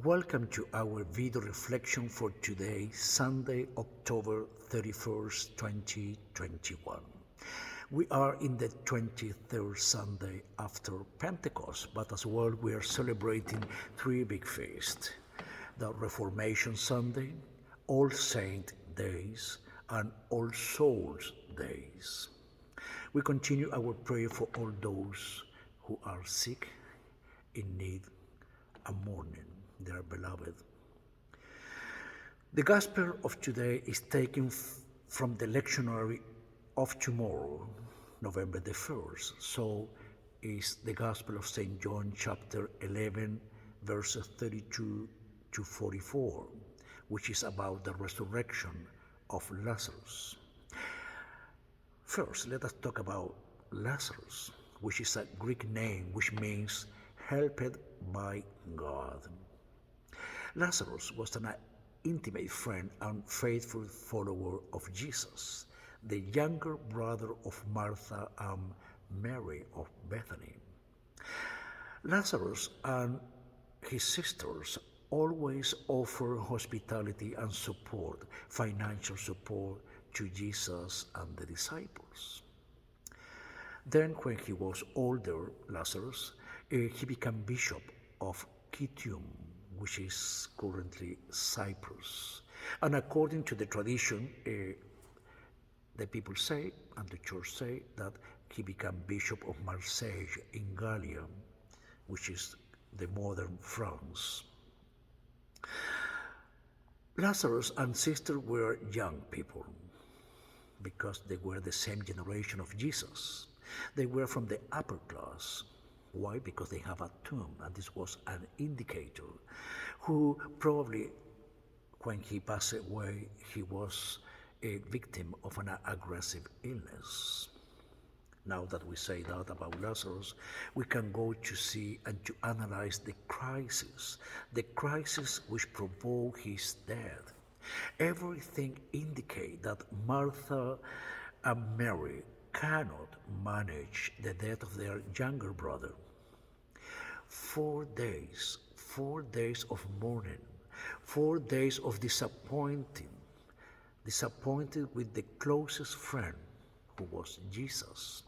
Welcome to our video reflection for today, Sunday, October 31st, 2021. We are in the 23rd Sunday after Pentecost, but as well we are celebrating three big feasts: the Reformation Sunday, All Saints Days, and All Souls Days. We continue our prayer for all those who are sick, in need, and mourning their beloved. The Gospel of today is taken from the lectionary of tomorrow, November the 1st. So is the Gospel of St. John chapter 11, verses 32 to 44, which is about the resurrection of Lazarus. First, let us talk about Lazarus, which is a Greek name which means helped by God. Lazarus was an intimate friend and faithful follower of Jesus, the younger brother of Martha and Mary of Bethany. Lazarus and his sisters always offer hospitality and support, financial support to Jesus and the disciples. Then when he was older, Lazarus, he became bishop of Kitium, which is currently Cyprus. And according to the tradition, the people say, and the church say, that he became bishop of Marseille in Gallia, which is the modern France. Lazarus and sister were young people because they were the same generation of Jesus. They were from the upper class. Why? Because they have a tomb, and this was an indicator who probably, when he passed away, he was a victim of an aggressive illness. Now that we say that about Lazarus, we can go to see and to analyze the crisis which provoked his death. Everything indicates that Martha and Mary cannot manage the death of their younger brother. 4 days of mourning, 4 days of disappointed with the closest friend, who was Jesus.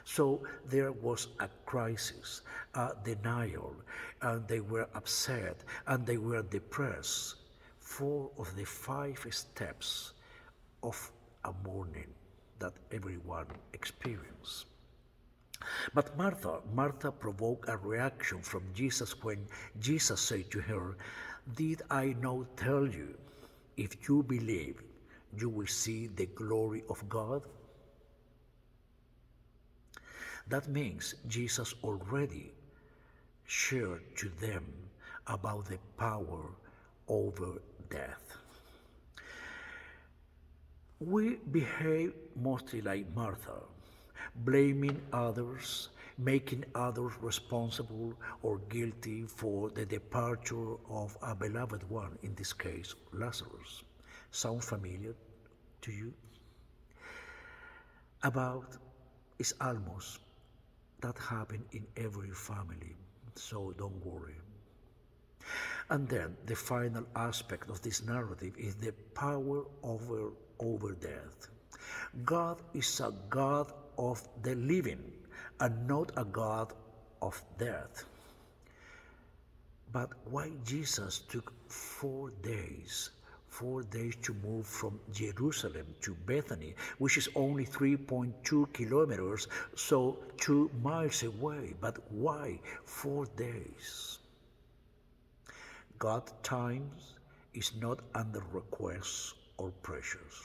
So there was a crisis, a denial, and they were upset and they were depressed. 4 of the 5 steps of a mourning that everyone experiences. But Martha provoked a reaction from Jesus when Jesus said to her, "Did I not tell you, if you believe, you will see the glory of God?" That means Jesus already shared to them about the power over death. We behave mostly like Martha, blaming others, making others responsible or guilty for the departure of a beloved one, in this case, Lazarus. Sound familiar to you? It's almost that happens in every family, so don't worry. And then the final aspect of this narrative is the power over death. God is a God of the living and not a God of death. But why Jesus took 4 days to move from Jerusalem to Bethany, which is only 3.2 kilometers, so 2 miles away? But why 4 days? God's time is not under request or pressures.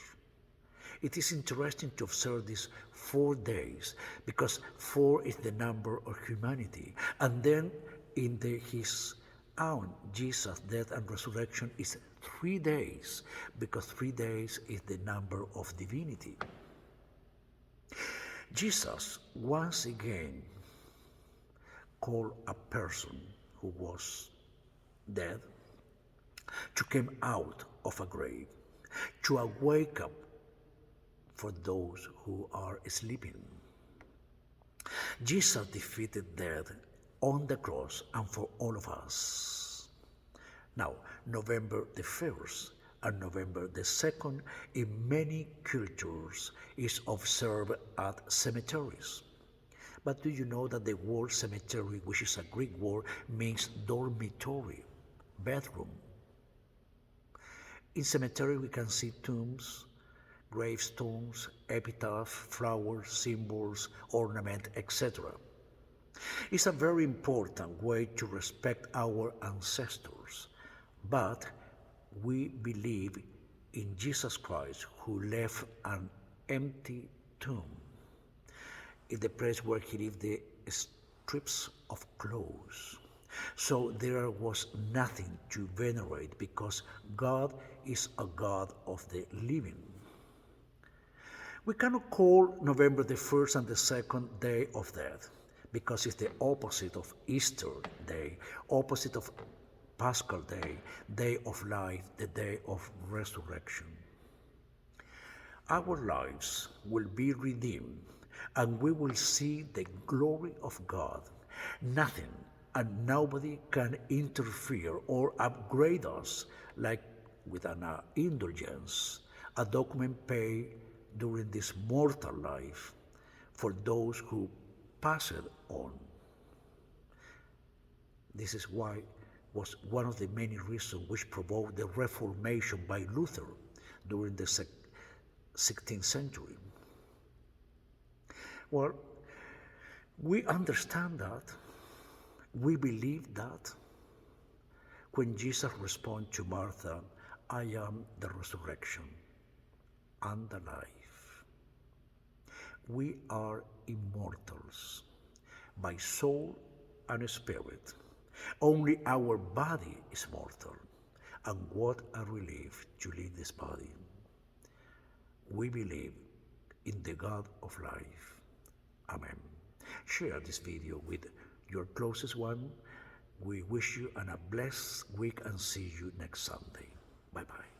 It is interesting to observe these 4 days because 4 is the number of humanity. And then in his own Jesus' death and resurrection is 3 days because 3 days is the number of divinity. Jesus once again called a person who was dead to come out of a grave, to wake up for those who are sleeping. Jesus defeated death on the cross and for all of us. Now, November the 1st and November the 2nd in many cultures is observed at cemeteries. But do you know that the word cemetery, which is a Greek word, means dormitory, bedroom? In cemetery we can see tombs, gravestones, epitaph, flowers, symbols, ornament, etc. It's a very important way to respect our ancestors, but we believe in Jesus Christ who left an empty tomb. In the place where he lived, the strips of clothes. So there was nothing to venerate because God is a God of the living. We cannot call November the 1st and the 2nd Day of Death because it's the opposite of Easter Day, opposite of Paschal Day, Day of Life, the Day of Resurrection. Our lives will be redeemed and we will see the glory of God. Nothing and nobody can interfere or upgrade us like with an indulgence, a document paid during this mortal life for those who pass it on. This is why was one of the many reasons which provoked the Reformation by Luther during the 16th century. Well, we understand that, we believe that. When Jesus responded to Martha, I am the resurrection and the life. We are immortals by soul and spirit. Only our body is mortal, and what a relief to leave this body. We believe in the God of life. Amen. Share this video with your closest one. We wish you a blessed week and see you next Sunday. Bye-bye.